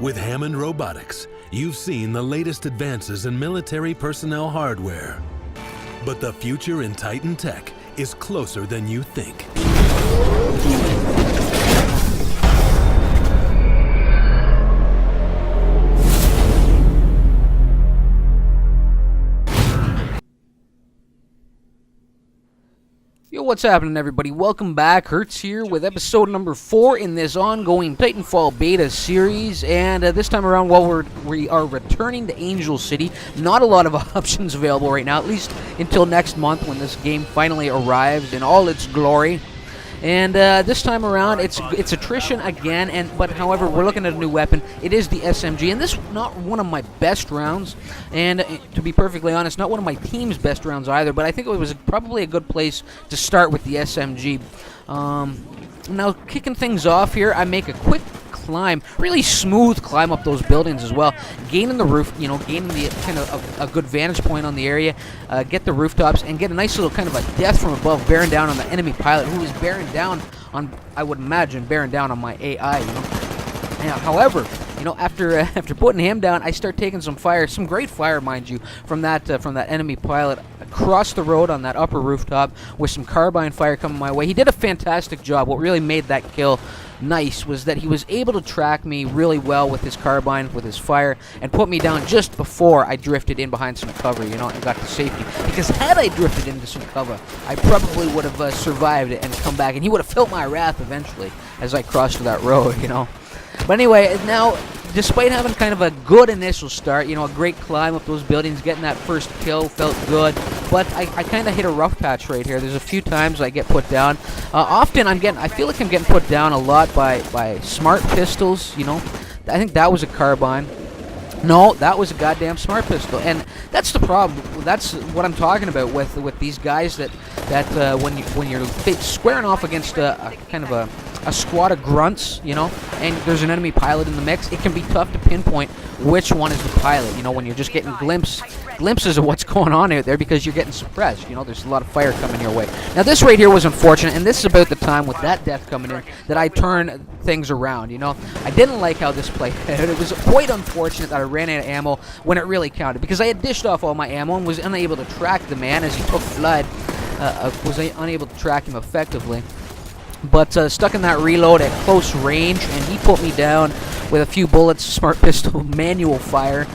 With Hammond Robotics, you've seen the latest advances in military personnel hardware. But the future in Titan tech is closer than you think. Yo, what's happening, everybody? Welcome back. Hertz here with episode number 4 in this ongoing Titanfall beta series. And this time around, we are returning to Angel City. Not a lot of options available right now, at least until next month when this game finally arrives in all its glory. And this time around, it's Attrition again, but however, we're looking at a new weapon. It is the SMG, and this is not one of my best rounds, and to be perfectly honest, not one of my team's best rounds either, but I think it was probably a good place to start with the SMG. Now, kicking things off here, I make a quick climb, really smooth climb up those buildings as well, gaining the roof, gaining the kind of a good vantage point on the area, get the rooftops, and get a nice little kind of a death from above, bearing down on the enemy pilot, who is bearing down on, I would imagine, bearing down on my AI, Now, however, after putting him down, I start taking some fire, some great fire, mind you, from that enemy pilot across the road on that upper rooftop with some carbine fire coming my way. He did a fantastic job. What really made that kill nice was that he was able to track me really well with his carbine, with his fire, and put me down just before I drifted in behind some cover, and got to safety. Because had I drifted into some cover, I probably would have survived it and come back, and he would have felt my wrath eventually as I crossed that road, But anyway, now, despite having kind of a good initial start, a great climb up those buildings, getting that first kill felt good, but I kind of hit a rough patch right here. There's a few times I get put down. Often I feel like I'm getting put down a lot by smart pistols, I think that was a carbine. No, that was a goddamn smart pistol, and that's the problem. That's what I'm talking about with these guys that when you're squaring off against a kind of a squad of grunts, and there's an enemy pilot in the mix, it can be tough to pinpoint which one is the pilot, when you're just getting glimpses of what's going on out there because you're getting suppressed, there's a lot of fire coming your way. Now this right here was unfortunate, and this is about the time with that death coming in that I turn things around, I didn't like how this played out. It was quite unfortunate that I ran out of ammo when it really counted, because I had dished off all my ammo and was unable to track the man as he took flight, was unable to track him effectively. But stuck in that reload at close range, and he put me down with a few bullets, smart pistol, manual fire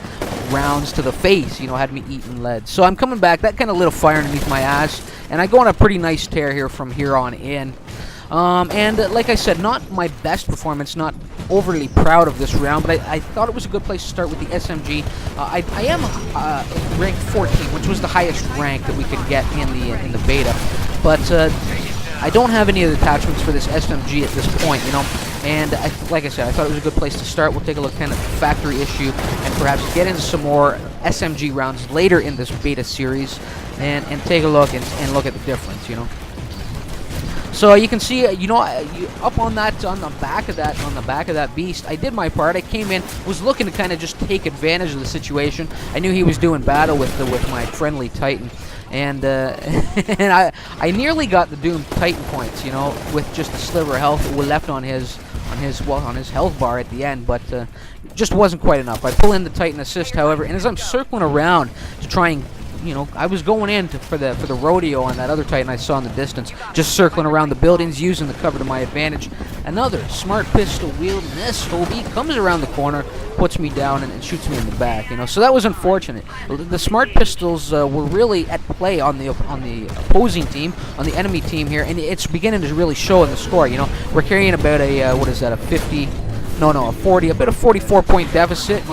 rounds to the face, had me eating lead. So I'm coming back, that kind of lit a fire underneath my ass, and I go on a pretty nice tear here from here on in. And like I said, not my best performance, not overly proud of this round, but I thought it was a good place to start with the SMG. I am ranked 14, which was the highest rank that we could get in the beta, but I don't have any of the attachments for this SMG at this point, and like I said, I thought it was a good place to start. We'll take a look kind of factory issue and perhaps get into some more SMG rounds later in this beta series and take a look and look at the difference, So you can see, up on the back of that beast, I did my part. I came in, was looking to kind of just take advantage of the situation. I knew he was doing battle with my friendly Titan, and and I nearly got the doomed Titan points, with just a sliver of health left on his health bar at the end, but just wasn't quite enough. I pull in the Titan assist, however, and as I'm circling around to try and I was going in for the rodeo on that other Titan I saw in the distance, just circling around the buildings, using the cover to my advantage. Another smart pistol wielding this Hobie comes around the corner, puts me down, and shoots me in the back. So that was unfortunate. The smart pistols were really at play on the opposing team, on the enemy team here, and it's beginning to really show in the score. We're carrying about a 44-point deficit.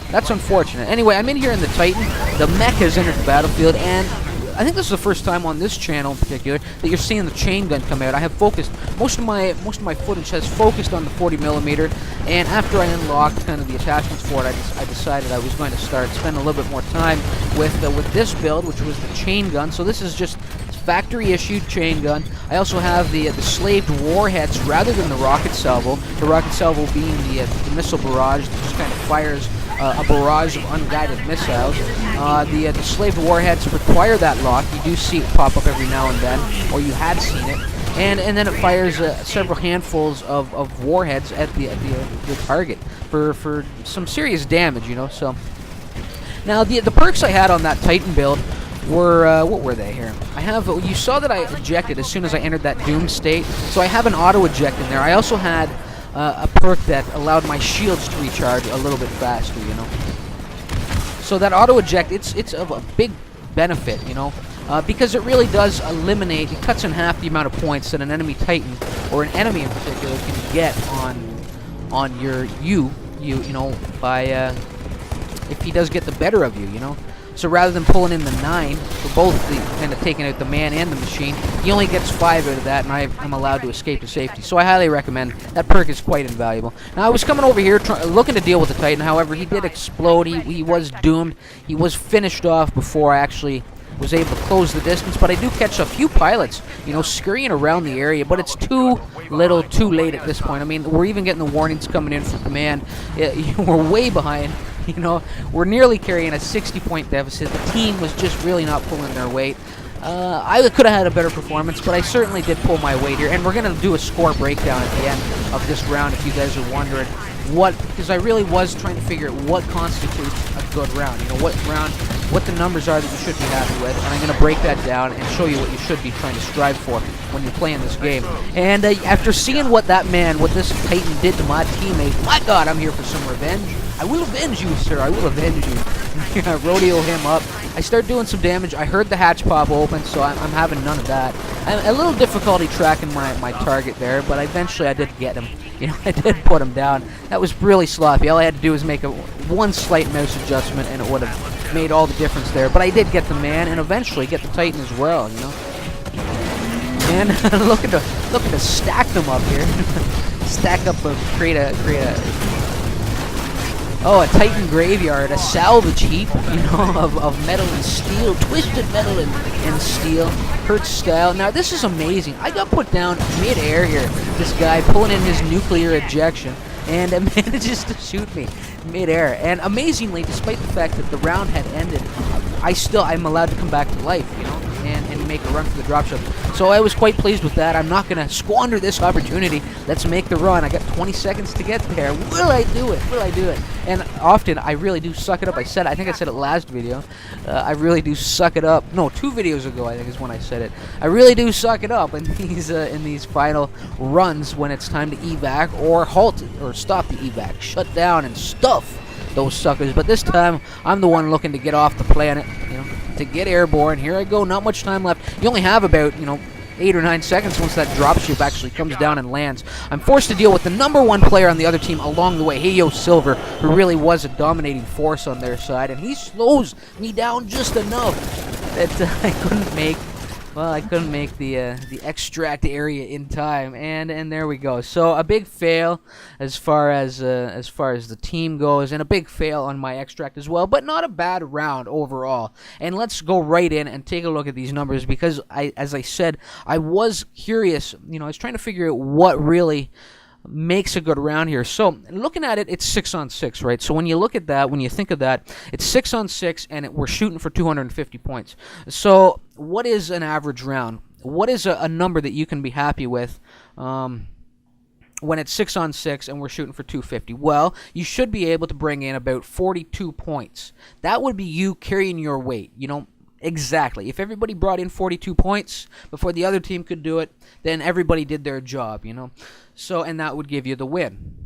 That's unfortunate. Anyway, I'm in here in the Titan. The mech has entered the battlefield, and I think this is the first time on this channel in particular that you're seeing the chaingun come out. I have focused most of my footage has focused on the 40mm, and after I unlocked kind of the attachments for it, I decided I was going to spend a little bit more time with this build, which was the chain gun. So this is just factory issued chain gun. I also have the slaved warheads rather than the rocket salvo. The rocket salvo being the missile barrage that just kind of fires a barrage of unguided missiles. The slaved warheads require that lock. You do see it pop up every now and then, or you had seen it. and then it fires several handfuls of warheads at the target for some serious damage, you know. So now the perks I had on that Titan build were what were they here? I have, you saw that I ejected as soon as I entered that doom state, so I have an auto eject in there. I also had a perk that allowed my shields to recharge a little bit faster, you know. So that auto eject, it's of a big benefit, you know, because it really does eliminate, it cuts in half the amount of points that an enemy Titan, or an enemy in particular, can get on your you know, by if he does get the better of you, you know. So rather than pulling in the 9 for both the kind of taking out the man and the machine, he only gets 5 out of that, and I'm allowed to escape to safety. So I highly recommend that perk. Is quite invaluable. Now I was coming over here looking to deal with the Titan. However, he did explode. He was doomed. He was finished off before I actually was able to close the distance. But I do catch a few pilots, you know, scurrying around the area. But it's too little, too late at this point. I mean, we're even getting the warnings coming in from command. We're way behind. You know, we're nearly carrying a 60-point deficit. The team was just really not pulling their weight. I could have had a better performance, but I certainly did pull my weight here. And we're going to do a score breakdown at the end of this round, if you guys are wondering because I really was trying to figure out what constitutes a good round. You know, what the numbers are that you should be happy with. And I'm going to break that down and show you what you should be trying to strive for when you're playing this game. And after seeing what this Titan did to my teammate, my God, I'm here for some revenge. I will avenge you, sir. I will avenge you. Rodeo him up. I start doing some damage. I heard the hatch pop open, so I'm having none of that. I'm a little difficulty tracking my target there, but eventually I did get him. You know, I did put him down. That was really sloppy. All I had to do was make one slight mouse adjustment, and it would have made all the difference there. But I did get the man, and eventually get the Titan as well. You know, and looking to stack them up here. Stack up create a Titan graveyard, a salvage heap, you know, of metal and steel, twisted metal and steel, Hertz style. Now this is amazing. I got put down mid-air here. This guy pulling in his nuclear ejection and manages to shoot me mid-air. And amazingly, despite the fact that the round had ended, I'm allowed to come back to life, you know, and make a run for the drop shot. So I was quite pleased with that. I'm not going to squander this opportunity. Let's make the run. I got 20 seconds to get there. Will I do it? Will I do it? And often, I really do suck it up. I think I said it last video. I really do suck it up. No, 2 videos ago, I think is when I said it. I really do suck it up in these final runs when it's time to evac or halt or stop the evac. Shut down and stuff those suckers. But this time, I'm the one looking to get off the planet, you know, to get airborne. Here I go. Not much time left. You only have about, you know, 8 or 9 seconds once that dropship actually comes down and lands. I'm forced to deal with the #1 player on the other team along the way, Heyo Silver, who really was a dominating force on their side, and he slows me down just enough that I couldn't make the extract area in time, and there we go. So a big fail as far as the team goes, and a big fail on my extract as well, but not a bad round overall. And let's go right in and take a look at these numbers, because as I said, I was curious. You know, I was trying to figure out what really makes a good round here. So looking at it, it's 6 on 6, right? So when you look at that, when you think of that, it's 6 on 6, and we're shooting for 250 points. So what is an average round? What is a number that you can be happy with when it's 6 on 6 and we're shooting for 250? Well, you should be able to bring in about 42 points. That would be you carrying your weight, you know. Exactly. If everybody brought in 42 points before the other team could do it, then everybody did their job, you know. So, and that would give you the win.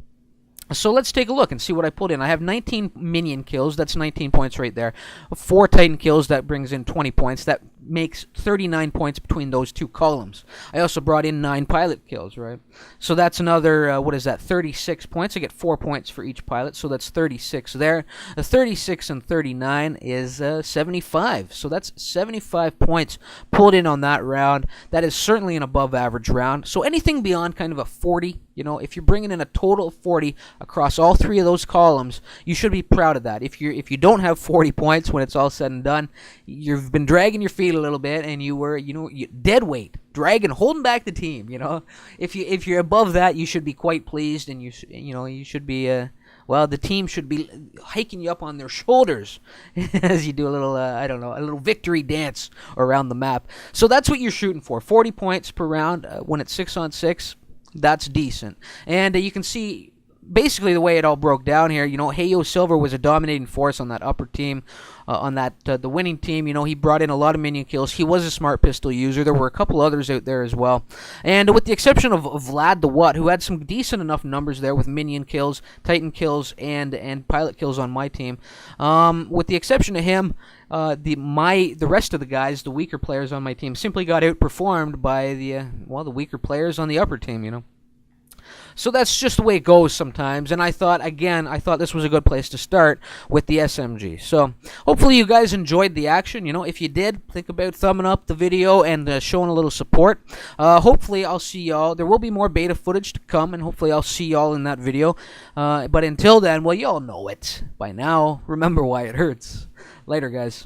So let's take a look and see what I pulled in. I have 19 minion kills. That's 19 points right there. 4 Titan kills. That brings in 20 points. That makes 39 points between those 2 columns. I also brought in 9 pilot kills, right? So that's another, 36 points. I get 4 points for each pilot, so that's 36 there. 36 and 39 is 75. So that's 75 points pulled in on that round. That is certainly an above average round. So anything beyond kind of a 40, you know, if you're bringing in a total of 40 across all 3 of those columns, you should be proud of that. If you don't have 40 points when it's all said and done, you've been dragging your feet a little bit, and you were, you know, dead weight, holding back the team. You know, if you're above that, you should be quite pleased, and you should be well, the team should be hiking you up on their shoulders as you do a little, I don't know, a little victory dance around the map. So that's what you're shooting for. 40 points per round when it's 6-on-6. That's decent. And you can see basically the way it all broke down here. Heyo Silver was a dominating force on that upper team, on that the winning team. He brought in a lot of minion kills. He was a smart pistol user. There were a couple others out there as well. And with the exception of Vlad the Watt, who had some decent enough numbers there with minion kills, Titan kills, and pilot kills on my team. With the exception of him, the rest of the guys, the weaker players on my team, simply got outperformed by the weaker players on the upper team. So that's just the way it goes sometimes, and I thought this was a good place to start with the SMG. So hopefully you guys enjoyed the action. If you did, think about thumbing up the video and showing a little support. Hopefully I'll see y'all. There will be more beta footage to come, and hopefully I'll see y'all in that video. But until then, well, y'all know it by now. Remember why it hurts. Later, guys.